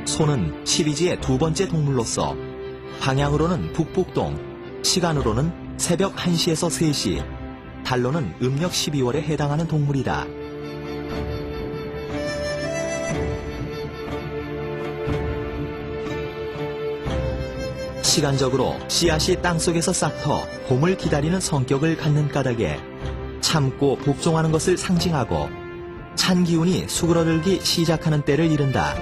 소는 시리즈의 두 번째 동물로서 방향으로는 북북동, 시간으로는 새벽 1시에서 3시, 달로는 음력 12월에 해당하는 동물이다. 시간적으로 씨앗이 땅속에서 싹터 봄을 기다리는 성격을 갖는 까닭에 참고 복종하는 것을 상징하고 찬 기운이 수그러들기 시작하는 때를 이른다.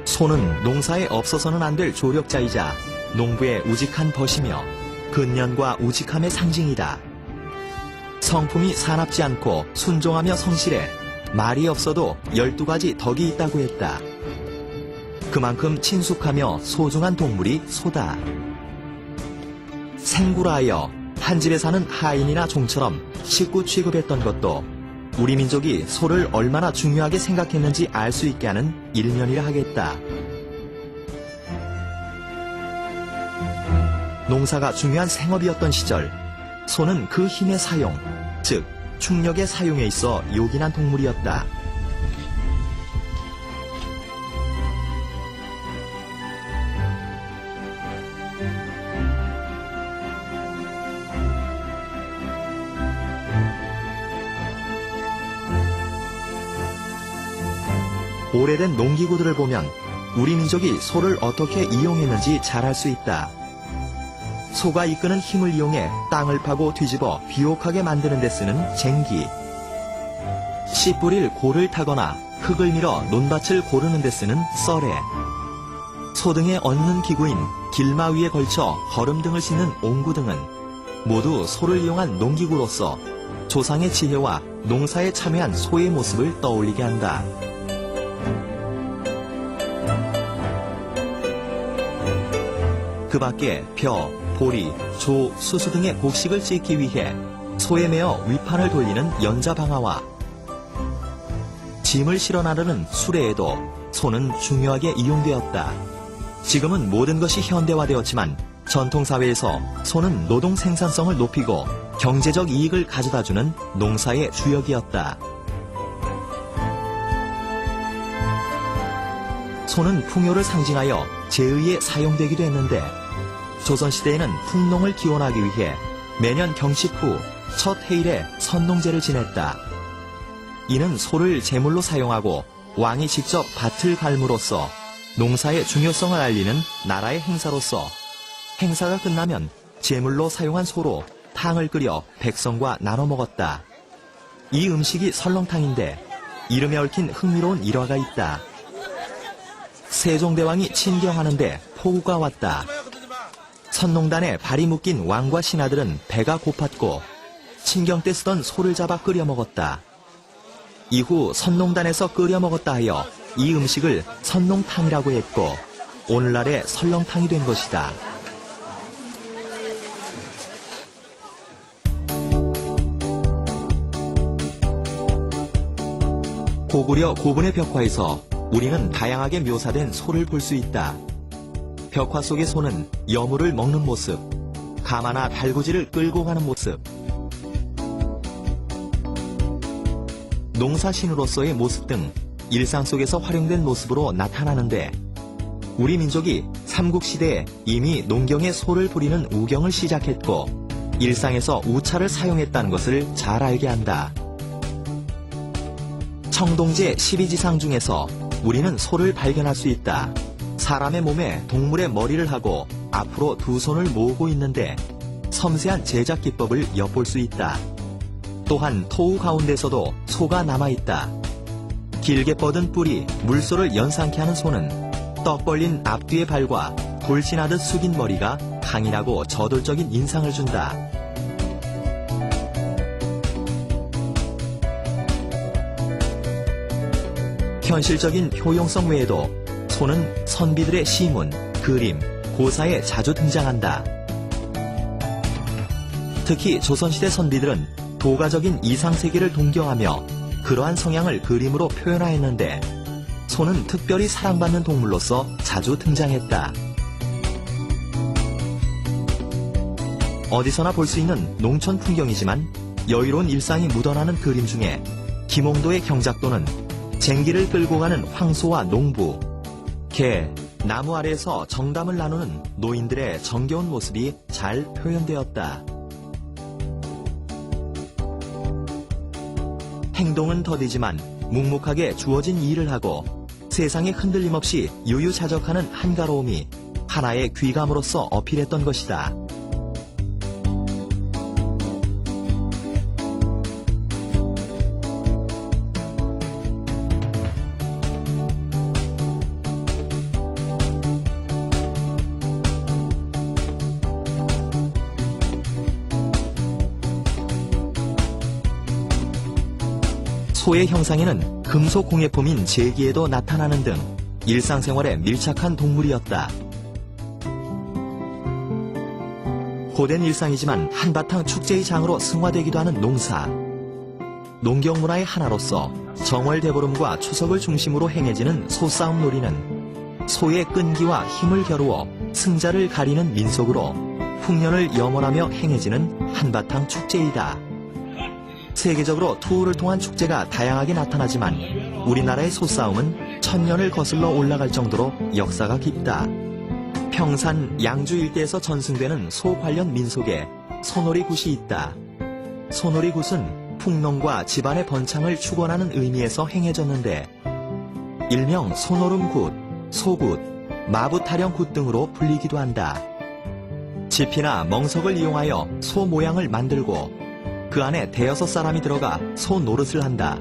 소는 농사에 없어서는 안 될 조력자이자 농부의 우직한 벗이며 근년과 우직함의 상징이다. 성품이 사납지 않고 순종하며 성실해 말이 없어도 12가지 덕이 있다고 했다. 그만큼 친숙하며 소중한 동물이 소다. 생구라하여 한 집에 사는 하인이나 종처럼 식구 취급했던 것도 우리 민족이 소를 얼마나 중요하게 생각했는지 알 수 있게 하는 일면이라 하겠다. 농사가 중요한 생업이었던 시절, 소는 그 힘의 사용, 즉 충력의 사용에 있어 요긴한 동물이었다. 오래된 농기구들을 보면 우리 민족이 소를 어떻게 이용했는지 잘 알 수 있다. 소가 이끄는 힘을 이용해 땅을 파고 뒤집어 비옥하게 만드는 데 쓰는 쟁기, 씨 뿌릴 고를 타거나 흙을 밀어 논밭을 고르는 데 쓰는 썰애, 소 등에 얹는 기구인 길마 위에 걸쳐 거름 등을 싣는 옹구 등은 모두 소를 이용한 농기구로서 조상의 지혜와 농사에 참여한 소의 모습을 떠올리게 한다. 그 밖에 벼, 보리, 조, 수수 등의 곡식을 찢기 위해 소에 매어 위판을 돌리는 연자방아와 짐을 실어 나르는 수레에도 소는 중요하게 이용되었다. 지금은 모든 것이 현대화되었지만 전통사회에서 소는 노동 생산성을 높이고 경제적 이익을 가져다주는 농사의 주역이었다. 소는 풍요를 상징하여 제의에 사용되기도 했는데 조선시대에는 풍농을 기원하기 위해 매년 경식 후 첫 해일에 선농제를 지냈다. 이는 소를 제물로 사용하고 왕이 직접 밭을 갈므로써 농사의 중요성을 알리는 나라의 행사로서 행사가 끝나면 제물로 사용한 소로 탕을 끓여 백성과 나눠 먹었다. 이 음식이 설렁탕인데 이름에 얽힌 흥미로운 일화가 있다. 세종대왕이 친경하는데 폭우가 왔다. 선농단에 발이 묶인 왕과 신하들은 배가 고팠고 친경 때 쓰던 소를 잡아 끓여 먹었다. 이후 선농단에서 끓여 먹었다 하여 이 음식을 선농탕이라고 했고 오늘날의 설렁탕이 된 것이다. 고구려 고분의 벽화에서 우리는 다양하게 묘사된 소를 볼 수 있다. 벽화 속의 소는 여물을 먹는 모습, 가마나 달구지를 끌고 가는 모습, 농사신으로서의 모습 등 일상 속에서 활용된 모습으로 나타나는데 우리 민족이 삼국시대에 이미 농경에 소를 부리는 우경을 시작했고 일상에서 우차를 사용했다는 것을 잘 알게 한다. 청동제 12지상 중에서 우리는 소를 발견할 수 있다. 사람의 몸에 동물의 머리를 하고 앞으로 두 손을 모으고 있는데 섬세한 제작 기법을 엿볼 수 있다. 또한 토우 가운데서도 소가 남아있다. 길게 뻗은 뿔이 물소를 연상케 하는 소는 떡 벌린 앞뒤의 발과 돌진하듯 숙인 머리가 강인하고 저돌적인 인상을 준다. 현실적인 효용성 외에도 소는 선비들의 시문, 그림, 고사에 자주 등장한다. 특히 조선시대 선비들은 도가적인 이상세계를 동경하며 그러한 성향을 그림으로 표현하였는데 소는 특별히 사랑받는 동물로서 자주 등장했다. 어디서나 볼 수 있는 농촌 풍경이지만 여유로운 일상이 묻어나는 그림 중에 김홍도의 경작도는 쟁기를 끌고 가는 황소와 농부, 개, 나무 아래에서 정담을 나누는 노인들의 정겨운 모습이 잘 표현되었다. 행동은 더디지만 묵묵하게 주어진 일을 하고 세상에 흔들림 없이 유유자적하는 한가로움이 하나의 귀감으로서 어필했던 것이다. 소의 형상에는 금속 공예품인 제기에도 나타나는 등 일상생활에 밀착한 동물이었다. 고된 일상이지만 한바탕 축제의 장으로 승화되기도 하는 농사. 농경 문화의 하나로서 정월 대보름과 추석을 중심으로 행해지는 소싸움 놀이는 소의 끈기와 힘을 겨루어 승자를 가리는 민속으로 풍년을 염원하며 행해지는 한바탕 축제이다. 세계적으로 투우를 통한 축제가 다양하게 나타나지만 우리나라의 소싸움은 천년을 거슬러 올라갈 정도로 역사가 깊다. 평산, 양주 일대에서 전승되는 소 관련 민속에 소놀이굿이 있다. 소놀이굿은 풍농과 집안의 번창을 축원하는 의미에서 행해졌는데 일명 소노름굿, 소굿, 마부타령굿 등으로 불리기도 한다. 지피나 멍석을 이용하여 소 모양을 만들고 그 안에 대여섯 사람이 들어가 소 노릇을 한다.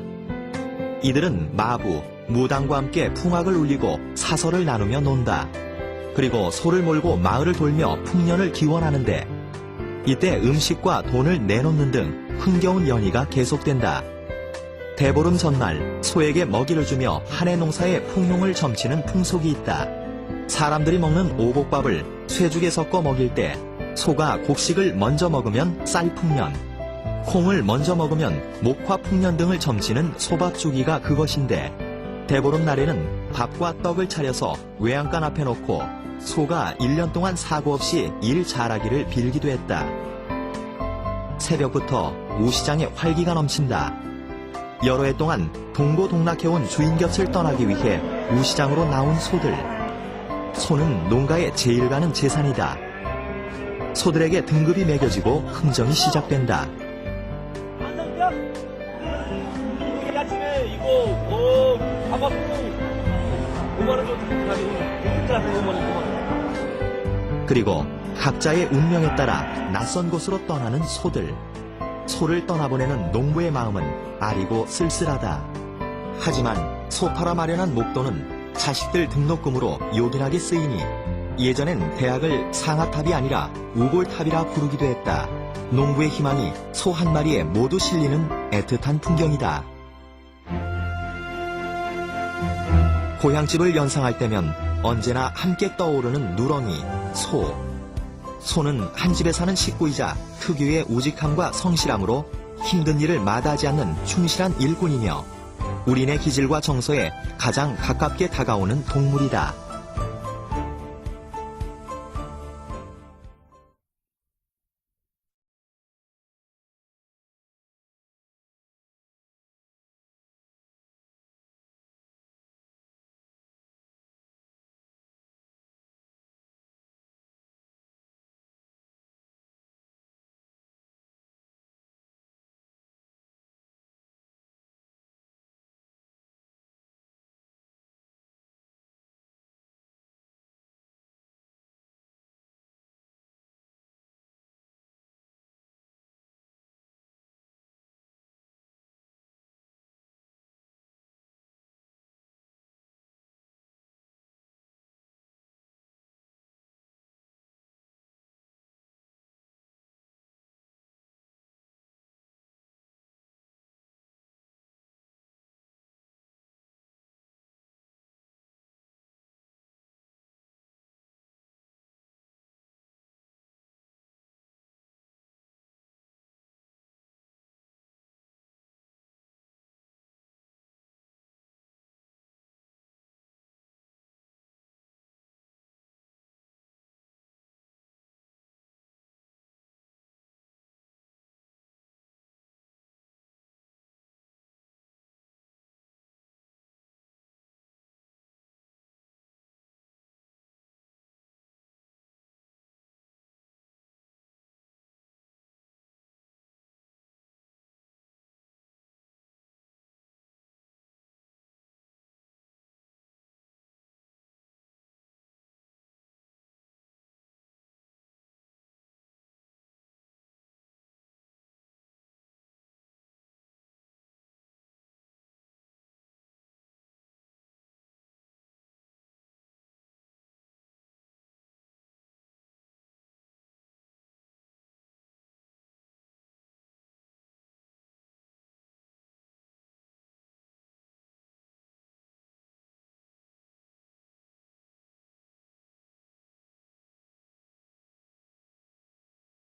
이들은 마부, 무당과 함께 풍악을 울리고 사설을 나누며 논다. 그리고 소를 몰고 마을을 돌며 풍년을 기원하는데 이때 음식과 돈을 내놓는 등 흥겨운 연희가 계속된다. 대보름 전날 소에게 먹이를 주며 한 해 농사의 풍용을 점치는 풍속이 있다. 사람들이 먹는 오곡밥을 쇠죽에 섞어 먹일 때 소가 곡식을 먼저 먹으면 쌀풍년, 콩을 먼저 먹으면 목화풍년 등을 점치는 소밥주기가 그것인데 대보름 날에는 밥과 떡을 차려서 외양간 앞에 놓고 소가 1년 동안 사고 없이 일 잘하기를 빌기도 했다. 새벽부터 우시장에 활기가 넘친다. 여러 해 동안 동고동락해온 주인 곁을 떠나기 위해 우시장으로 나온 소들. 소는 농가에 제일 가는 재산이다. 소들에게 등급이 매겨지고 흥정이 시작된다. 아침에 이거 밥하고 5만원 정도 가면 그리고 각자의 운명에 따라 낯선 곳으로 떠나는 소들. 소를 떠나보내는 농부의 마음은 아리고 쓸쓸하다. 하지만 소 팔아 마련한 목돈은 자식들 등록금으로 요긴하게 쓰이니 예전엔 대학을 상아탑이 아니라 우골탑이라 부르기도 했다. 농부의 희망이 소 한 마리에 모두 실리는 애틋한 풍경이다. 고향집을 연상할 때면 언제나 함께 떠오르는 누렁이, 소. 소는 한 집에 사는 식구이자 특유의 우직함과 성실함으로 힘든 일을 마다하지 않는 충실한 일꾼이며 우리네 기질과 정서에 가장 가깝게 다가오는 동물이다.